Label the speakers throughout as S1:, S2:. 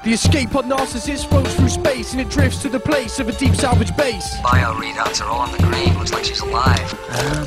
S1: The escape pod narcissist floats through space and it drifts to the place of a deep salvage base.
S2: Bio readouts are all on the green. Looks like she's alive.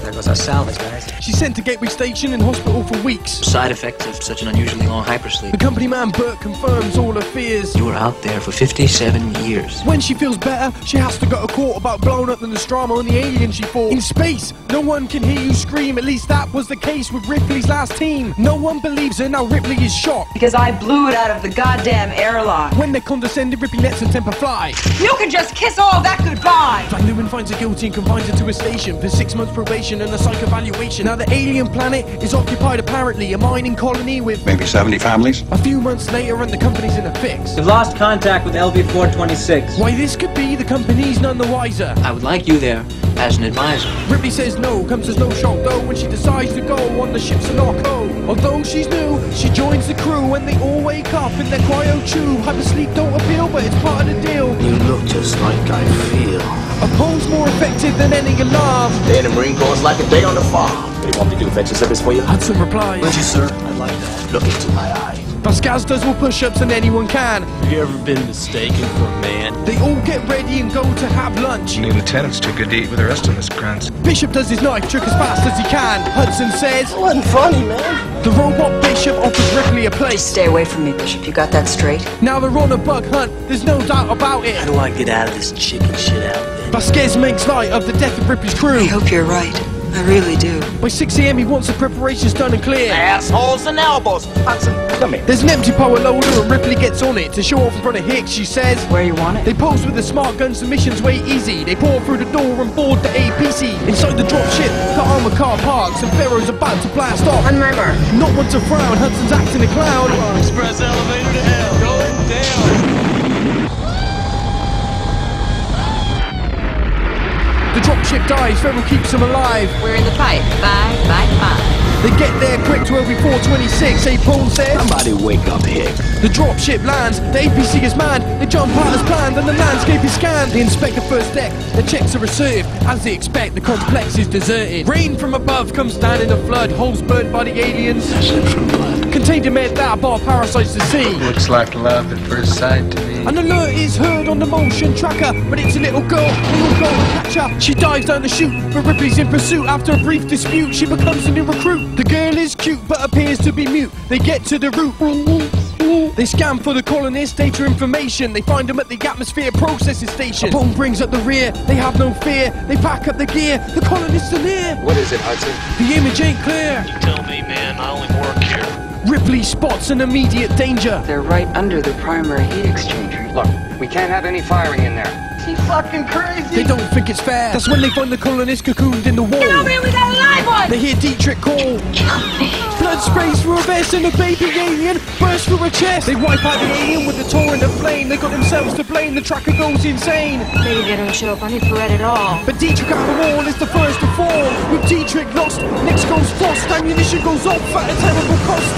S3: There goes our salvage, guys.
S1: She's sent to Gateway Station in hospital for weeks.
S3: Side effects of such an unusually long hypersleep.
S1: The company man Bert confirms all her fears.
S3: You were out there for 57 years.
S1: When she feels better, she has to go to court about blowing up the Nostromo and the alien she fought. In space, no one can hear you scream. At least that was the case with Ripley's last team. No one believes her, now Ripley is shocked.
S4: Because I blew it out of the goddamn airlock.
S1: When they're condescending, Ripley lets her temper fly.
S4: You can just kiss all that goodbye!
S1: Van Leeuwen finds her guilty and confines her to a station for 6 months probation and a psych evaluation. Now the alien planet is occupied apparently, a mining colony with
S5: maybe 70 families.
S1: A few months later and the company's in a fix.
S6: We've lost contact with LV-426.
S1: Why this could be, the company's none the wiser.
S3: I would like you there as an advisor.
S1: Ripley says no, comes as no shock though when she decides to go on the ship's Narco. Although she's new, she joins the crew and they all wake up in their cryo tube. Hypersleep don't appeal, but it's part of the deal.
S7: You look just like I feel.
S1: A poem's more effective than any alarm.
S7: Day in the Marine Corps is like a day on the farm. What do you want me to do, fetch your service for you?
S1: Hudson replies.
S7: Would you, sir? I'd like that. Look into my eye.
S1: Vasquez does more push-ups than anyone can.
S8: Have you ever been mistaken for a man?
S1: They all get ready and go to have lunch.
S5: New lieutenant's too good to eat with the rest of us, Grant.
S1: Bishop does his knife trick as fast as he can. Hudson says,
S7: It wasn't funny, man.
S1: The robot Bishop offers Ripley a place.
S4: Stay away from me, Bishop. You got that straight?
S1: Now they're on a bug hunt, there's no doubt about it.
S7: How do I get out of this chicken shit out there?
S1: Vasquez makes light of the death of Ripley's crew.
S4: I hope you're right. I really do.
S1: By 6 AM he wants the preparations done and clear.
S7: Assholes and elbows. Hudson, come here.
S1: There's an empty power loader and Ripley gets on it to show off in front of Hicks. She says,
S4: Where you want it?
S1: They pose with the smart gun submissions way easy. They pour through the door and board the APC. Inside the dropship, the armored car parks and Pharaoh's about to blast off.
S4: On my mark.
S1: Not one to frown, Hudson's acting a clown.
S8: Express elevator to hell. Going down.
S1: The dropship dies, Ferrell keeps him alive.
S4: We're in the fight. 5 by 5.
S1: They get there quick to LV-426, Paul says.
S7: Somebody wake up here.
S1: The dropship lands, the APC is manned, they jump out as planned and the landscape is scanned. They inspect the first deck, the checks are assertive. As they expect, the complex is deserted. Rain from above comes down in a flood, holes burnt by the aliens. Contained in that bar parasites the sea.
S5: Looks like love at first sight to me.
S1: An alert is heard on the motion tracker, but it's a little girl, they all go to catch her. She dives down the chute, but Ripley's in pursuit. After a brief dispute, she becomes a new recruit. The girl is cute, but appears to be mute. They get to the root. They scan for the colonists, data information. They find them at the atmosphere processing station. A bomb brings up the rear, they have no fear. They pack up the gear, the colonists are near.
S5: What is it, Hudson?
S1: The image ain't clear.
S8: You tell me, man. I only work here.
S1: Ripley spots an immediate danger.
S4: They're right under the primary heat exchanger.
S2: Look, we can't have any firing in there.
S1: She fucking crazy. They don't think it's fair. That's when they find the colonists cocooned in the wall.
S4: Get over here, we got a live one!
S1: They hear Dietrich call. Blood sprays through a vest and a baby alien bursts through her chest. They wipe out the alien with a torrent of flame. They got themselves to blame, the tracker goes insane.
S9: Maybe they don't show up on infrared at all.
S1: But Dietrich out the wall is the first to fall. With Dietrich lost, next goes Frost. Ammunition goes off at a terrible cost.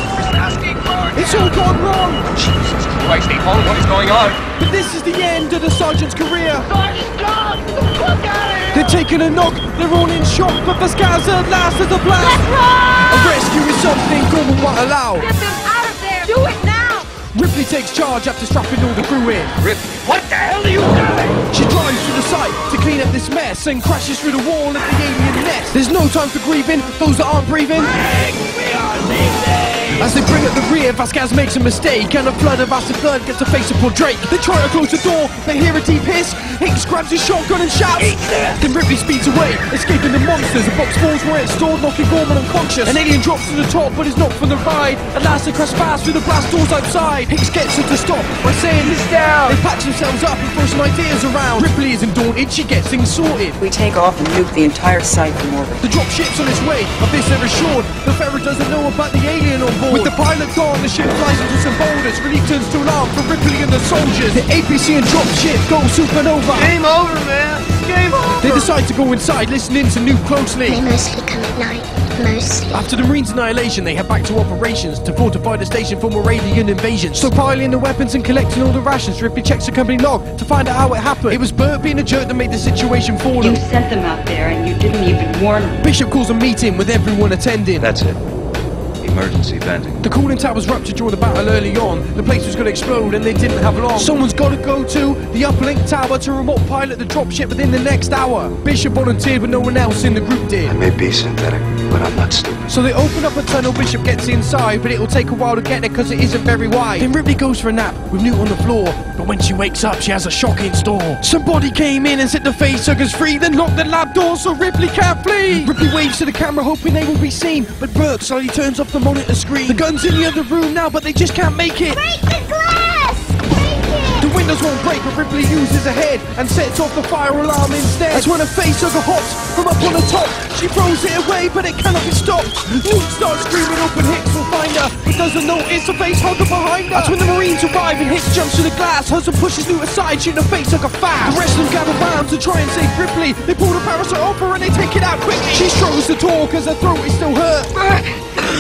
S1: It's all gone wrong.
S2: Jesus Christ, Ethan, what is going on?
S1: But this is the end of the sergeant's career.
S9: Sergeant John! Get the fuck out of here!
S1: They're taking a knock, they're all in shock, but Vasquez at last is a blast.
S9: Let's run!
S1: A rescue is something Gorman won't allow.
S9: Get them out of there! Do it now!
S1: Ripley takes charge after strapping all the crew in.
S2: Ripley, what the hell are you doing?
S1: She drives through the site to clean up this mess and crashes through the wall at the alien nest. There's no time for grieving, those that aren't breathing.
S7: We are leaving.
S1: As they bring up the rear, Vasquez makes a mistake and a flood of acid blood gets a face upon Drake. They try to close the door, they hear a deep hiss. Hicks grabs his shotgun and shouts. Then Ripley speeds away, escaping the monsters. A box falls where it's stored, knocking Gorman unconscious. An alien drops to the top but is not from the ride. At last they crash fast through the blast doors outside. Hicks gets her to stop by saying this down. They patch themselves up and throw some ideas around. Ripley isn't daunted, she gets things sorted.
S4: We take off and nuke the entire site from orbit.
S1: The dropship's on its way, of this they're assured. The Ferret doesn't know about the alien on board. With the pilot gone, the ship flies into some boulders. Relief turns to alarm for Ripley and the soldiers. The APC and dropship go supernova.
S8: Game over, man. Game over.
S1: They decide to go inside, listening to Nuke closely.
S9: They mostly come at night. Mostly.
S1: After the Marines' annihilation, they head back to operations to fortify the station for more alien invasions. Stockpiling the weapons and collecting all the rations. Ripley checks the company log to find out how it happened. It was Bert being a jerk that made the situation for them.
S4: You sent them out there and you didn't even warn them.
S1: Bishop calls a meeting with everyone attending.
S5: That's it. Emergency venting.
S1: The cooling towers ruptured during the battle early on. The place was going to explode and they didn't have long. Someone's got to go to the uplink tower to remote pilot the dropship within the next hour. Bishop volunteered when no one else in the group did.
S5: I may be synthetic, but I'm not stupid.
S1: So they open up a tunnel, Bishop gets inside, but it'll take a while to get there because it isn't very wide. Then Ripley goes for a nap with Newt on the floor, but when she wakes up she has a shock in store. Somebody came in and set the facehuggers free, then locked the lab door so Ripley can't flee. Ripley waves to the camera hoping they will be seen, but Burke slowly turns off the monitor screen. The gun's in the other room now, but they just can't make it.
S9: Break the glass! Break it!
S1: The windows won't break, but Ripley uses her head and sets off the fire alarm instead. That's when a facehugger hops from up on the top. She throws it away, but it cannot be stopped. Newt starts screaming up and Hicks will find her, but doesn't notice the facehugger behind her. That's when the Marines arrive and Hicks jumps through the glass. Hudson pushes Newt aside, shooting the facehugger fast. The rest of them gather round to try and save Ripley. They pull the parasite off her and they take it out quickly. She struggles to talk as her throat is still hurt.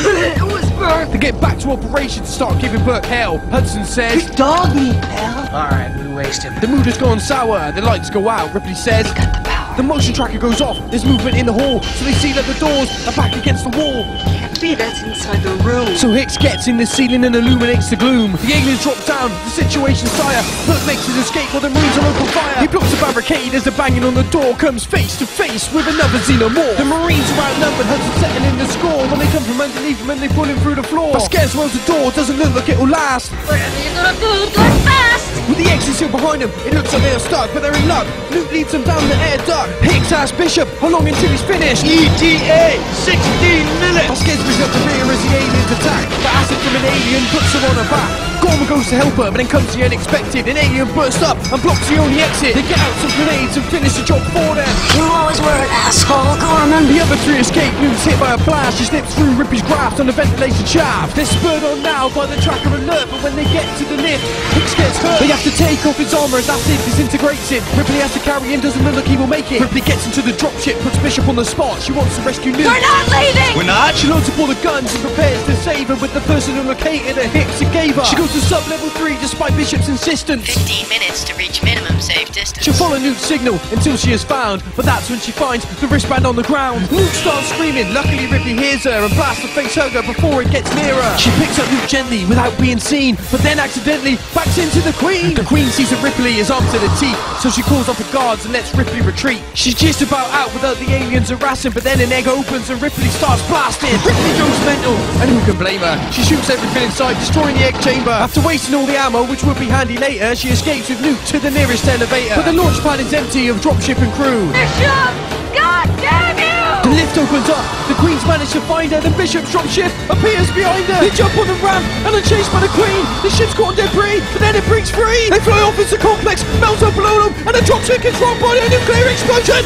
S4: It was Burke.
S1: They get back to operation to start giving Burke hell. Hudson says,
S4: Good dog meat, pal.
S6: Alright, we waste him.
S1: the mood has gone sour, the lights go out. Ripley says,
S4: Got the power.
S1: the motion tracker goes off. There's movement in the hall, so they see that the doors are back against the wall.
S4: Can't be, that's inside the room.
S1: So Hicks gets in the ceiling and illuminates the gloom. The aliens drop down, the situation's dire. Burke makes his escape while the Marines are open fire. He blocks a barricade as the banging on the door comes face to face with another Xenomorph. The Marines are outnumbered, Hudson setting in the score. When they come from underneath him and they pull him through the floor. Vasquez rolls the door, doesn't look like it'll last.
S9: Whatever you're gonna do, do it fast!
S1: With the exit seal behind them, it looks like they're stuck, but they're in luck. Newt leads them down the air duct. Hicks asks Bishop, how long until he's finished?
S8: ETA, 16 minutes!
S1: Vasquez brings up the rear as the aliens attack, but acid from an alien puts her on her back. Gorman goes to help her, but then comes the unexpected. An alien bursts up and blocks the only exit. They get out some grenades and finish the job for them.
S4: You always were an asshole, Gorman.
S1: The other three escape. Newt's hit by a blast. She slips through Ripley's grasp on the ventilation shaft. They're spurred on now by the tracker alert, but when they get to the lift, Hicks gets hurt. They have to take off his armor as acid disintegrates him. Ripley has to carry him, doesn't look like he will make it. Ripley gets into the dropship, puts Bishop on the spot. She wants to rescue Newt.
S9: We're not leaving!
S8: We're not?
S1: She loads up all the guns and prepares to save her with the person who located her Hicks and gave her. She goes to sub-level 3 despite Bishop's insistence.
S10: 15 minutes to reach minimum safe distance.
S1: She'll follow Newt's signal until she is found, but that's when she finds the wristband on the ground. Newt starts screaming, luckily Ripley hears her and blasts the facehugger before it gets nearer. She picks up Newt gently without being seen, but then accidentally backs into the Queen. The Queen sees that Ripley is armed to the teeth, so she calls off the guards and lets Ripley retreat. She's just about out without the aliens harassing, but then an egg opens and Ripley starts blasting. Ripley goes mental, and who can blame her? She shoots everything inside, destroying the egg chamber. After wasting all the ammo, which would be handy later, she escapes with Newt to the nearest elevator. But the launch pad is empty of dropship and crew.
S9: Bishop! God damn you!
S1: The lift opens up, the Queen's managed to find her, the Bishop's dropship appears behind her. They jump on the ramp and are chased by the Queen. The ship's caught in debris, but then it breaks free. They fly off into the complex, melt up below them, and the dropship gets rocked by a nuclear explosion.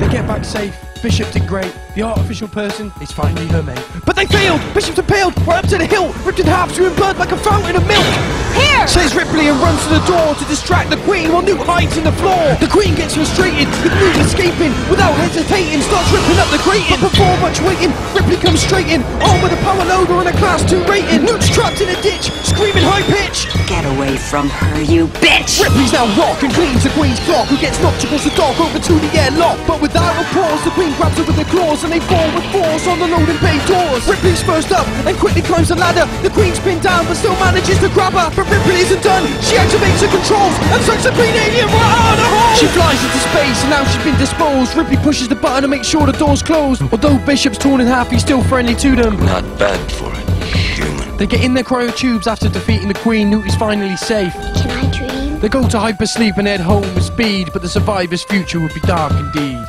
S1: They get back safe. Bishop did great. The artificial person is finally her mate. But they failed! Bishop's impaled! Right up to the hill! Ripped in half, spewing blood like a fountain of milk!
S9: Here!
S1: Says Ripley and runs to the door to distract the Queen while Newt hides in the floor. The Queen gets frustrated with Newt escaping. Without hesitating, starts ripping up the grating. But before much waiting, Ripley comes straight in, armed with a power loader and a class 2 rating. Newt's trapped in a ditch, screaming high pitch.
S4: Get away from her, you bitch!
S1: Ripley's now rock and cleans the Queen's clock, who gets knocked across the dock over to the airlock. But without a pause, the Queen grabs her with her claws and they fall with force on the loading bay doors. Ripley's first up and quickly climbs the ladder. The Queen's pinned down but still manages to grab her. But Ripley isn't done. She activates her controls and sucks the Queen alien right out of the hole. She flies into space and now she's been disposed. Ripley pushes the button to make sure the door's closed. Although Bishop's torn in half, he's still friendly to them.
S5: Not bad for it. Human.
S1: They get in their cryo tubes after defeating the Queen. Newt is finally safe.
S9: Can I dream?
S1: They go to hypersleep and head home with speed, but the survivor's future would be dark indeed.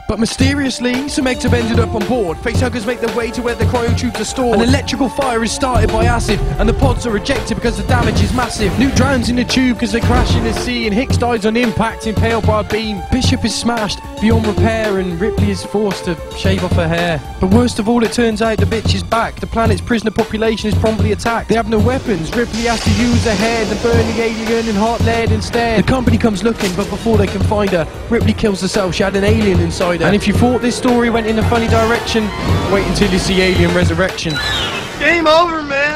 S1: But mysteriously, some eggs have ended up on board. Facehuggers make their way to where the cryotubes are stored. An electrical fire is started by acid, and the pods are ejected because the damage is massive. Newt drowns in the tube because they crash in the sea, and Hicks dies on impact, impaled by a beam. Bishop is smashed beyond repair, and Ripley is forced to shave off her hair. But worst of all, it turns out the bitch is back. The planet's prisoner population is promptly attacked. They have no weapons. Ripley has to use her head and burn the alien in hot lead instead. The company comes looking, but before they can find her, Ripley kills herself. She had an alien inside her. And if you thought this story went in a funny direction, wait until you see Alien Resurrection.
S8: Game over, man.